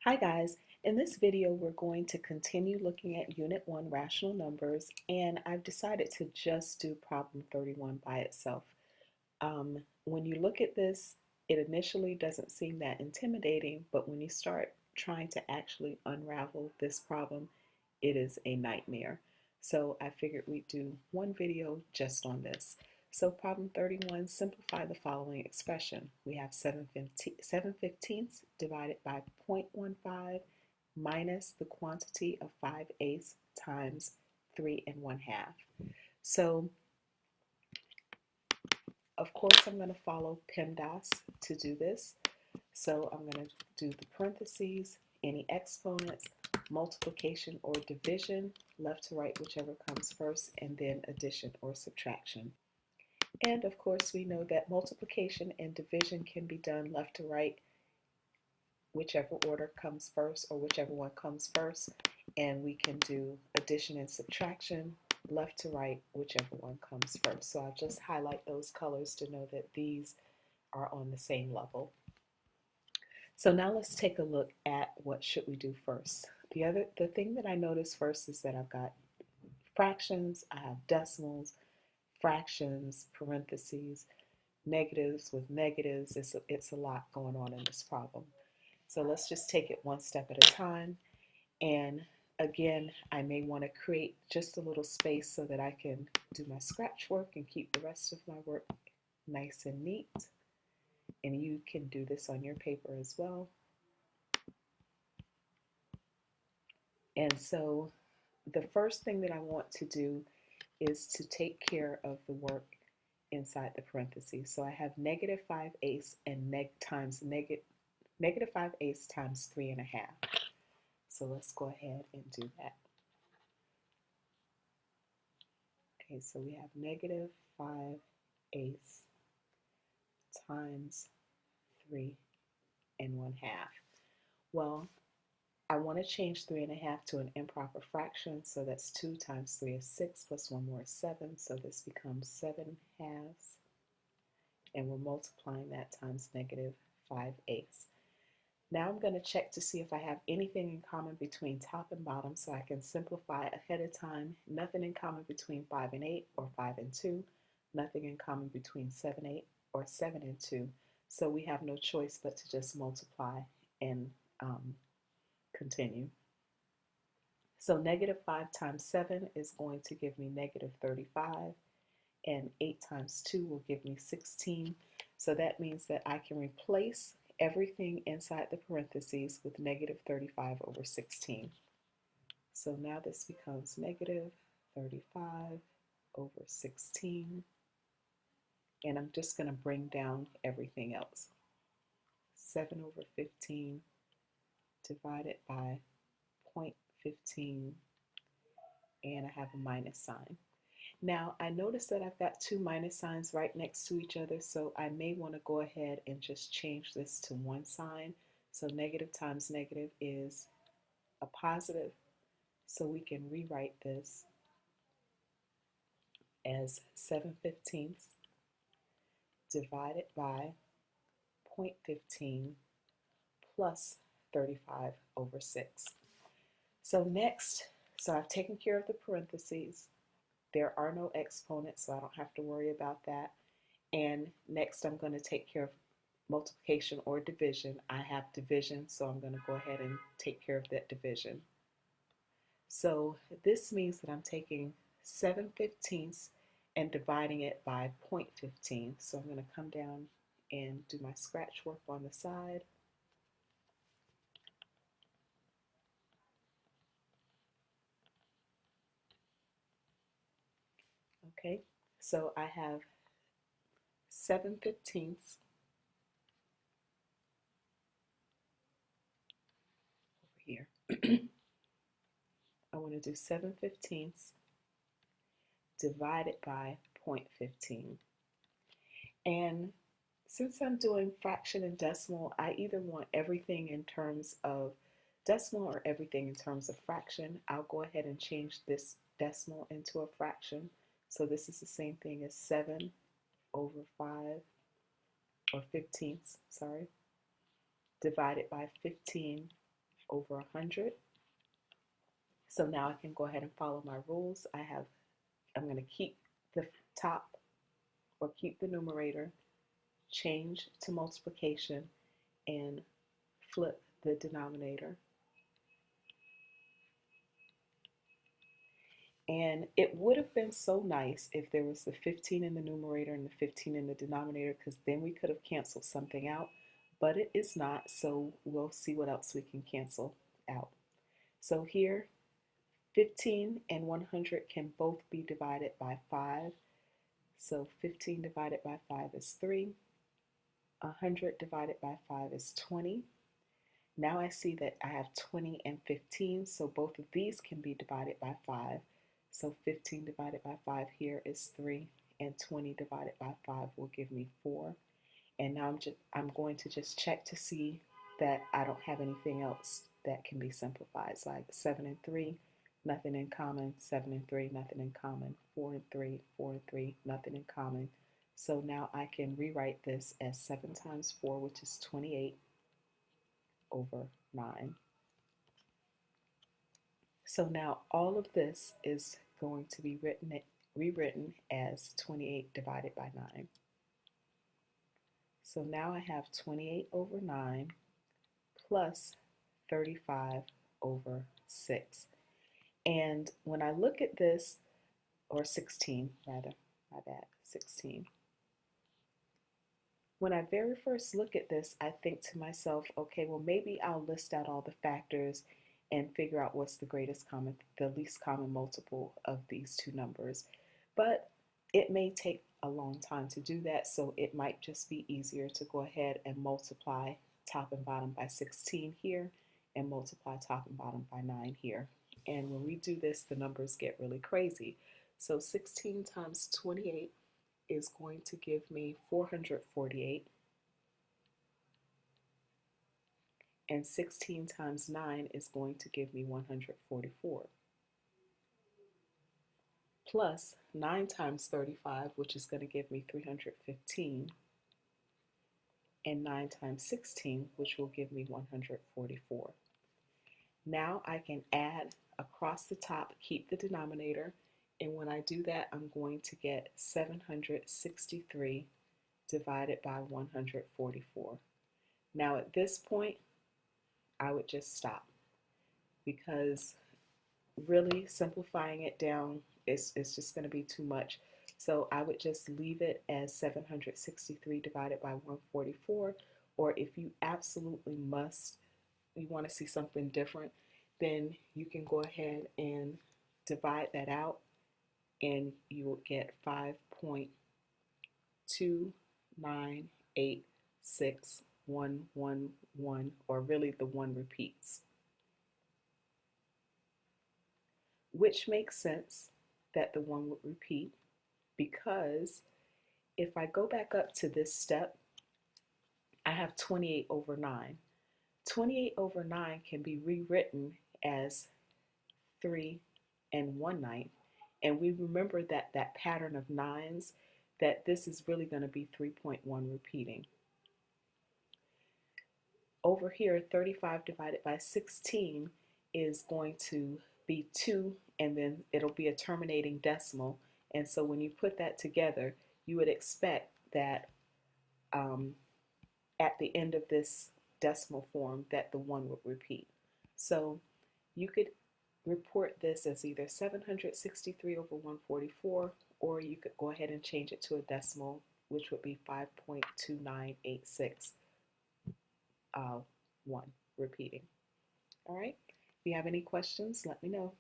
Hi guys, in this video we're going to continue looking at Unit 1 rational numbers, and I've decided to just do problem 31 by itself. When you look at this, it initially doesn't seem that intimidating, but when you start trying to actually unravel this problem, it is a nightmare. So I figured we'd do one video just on this. So problem 31, simplify the following expression. We have 7/15 divided by 0.15 minus the quantity of 5/8 times 3 1/2. So of course I'm going to follow PEMDAS to do this. So I'm going to do the parentheses, any exponents, multiplication or division, left to right, whichever comes first, and then addition or subtraction. And of course, we know that multiplication and division can be done left to right, whichever order comes first or whichever one comes first. And we can do addition and subtraction left to right, whichever one comes first. So I'll just highlight those colors to know that these are on the same level. So now let's take a look at what should we do first. The thing that I notice first is that I've got fractions, I have decimals, fractions, parentheses, negatives with negatives. It's a lot going on in this problem. So let's just take it one step at a time. And again, I may want to create just a little space so that I can do my scratch work and keep the rest of my work nice and neat. And you can do this on your paper as well. And so the first thing that I want to do is to take care of the work inside the parentheses. So I have negative 5/8 and negative 5/8 times 3 1/2. So let's go ahead and do that. Okay, so we have negative 5/8 times 3 1/2. Well, I want to change 3 1/2 to an improper fraction, so that's 2 times 3 is 6, plus 1 more is 7, so this becomes 7/2, and we're multiplying that times negative 5/8. Now I'm going to check to see if I have anything in common between top and bottom, so I can simplify ahead of time. Nothing in common between 5 and 8 or 5 and 2. Nothing in common between 7 8 or 7 and 2. So we have no choice but to just multiply and continue. So negative 5 times 7 is going to give me negative 35, and 8 times 2 will give me 16. So that means that I can replace everything inside the parentheses with negative 35 over 16. So now this becomes negative 35 over 16. And I'm just going to bring down everything else. 7 over 15 divided by 0.15, and I have a minus sign. Now I notice that I've got two minus signs right next to each other, so I may want to go ahead and just change this to one sign. So negative times negative is a positive, so we can rewrite this as 7/15 divided by 0.15 plus 35 over 6. So next, so I've taken care of the parentheses. There are no exponents, so I don't have to worry about that. And next I'm going to take care of multiplication or division. I have division, so I'm going to go ahead and take care of that division. So this means that I'm taking 7/15 and dividing it by 0.15. So I'm going to come down and do my scratch work on the side. Okay, so I have 7/15 over here. I want to do 7/15 divided by 0.15. And since I'm doing fraction and decimal, I either want everything in terms of decimal or everything in terms of fraction. I'll go ahead and change this decimal into a fraction. So this is the same thing as 7 over 5, or 15ths, sorry, divided by 15 over 100. So now I can go ahead and follow my rules. I'm going to keep the top or keep the numerator, change to multiplication, and flip the denominator. And it would have been so nice if there was the 15 in the numerator and the 15 in the denominator, because then we could have canceled something out, but it is not, so we'll see what else we can cancel out. So here, 15 and 100 can both be divided by 5. So 15 divided by 5 is 3. 100 divided by 5 is 20. Now I see that I have 20 and 15, so both of these can be divided by 5. So 15 divided by 5 here is 3, and 20 divided by 5 will give me 4. And now I'm going to just check to see that I don't have anything else that can be simplified. So like 7 and 3, nothing in common. 7 and 3, nothing in common. 4 and 3, 4 and 3, nothing in common. So now I can rewrite this as 7 times 4, which is 28, over 9. So now all of this is going to be rewritten as 28 divided by 9. So now I have 28 over 9 plus 35 over 6. And when I look at this, or 16 rather, my bad, 16. When I very first look at this, I think to myself, okay, well maybe I'll list out all the factors and figure out what's the least common multiple of these two numbers. But it may take a long time to do that, so it might just be easier to go ahead and multiply top and bottom by 16 here and multiply top and bottom by 9 here. And when we do this, the numbers get really crazy. So 16 times 28 is going to give me 448, and 16 times 9 is going to give me 144, plus 9 times 35, which is going to give me 315, and 9 times 16, which will give me 144. Now I can add across the top, keep the denominator, and when I do that, I'm going to get 763 divided by 144. Now at this point, I would just stop, because really simplifying it down is just going to be too much. So I would just leave it as 763 divided by 144, or if you absolutely you want to see something different, then you can go ahead and divide that out, and you will get 5.2986111, or really the 1 repeats, which makes sense that the 1 would repeat, because if I go back up to this step, I have 28 over 9. 28 over 9 can be rewritten as 3 and 1/9, and we remember that pattern of 9s, that this is really going to be 3.1 repeating. Over here, 35 divided by 16 is going to be 2, and then it'll be a terminating decimal. And so when you put that together, you would expect that at the end of this decimal form that the 1 would repeat. So you could report this as either 763 over 144, or you could go ahead and change it to a decimal, which would be 5.2986. 1 repeating. All right. If you have any questions, let me know.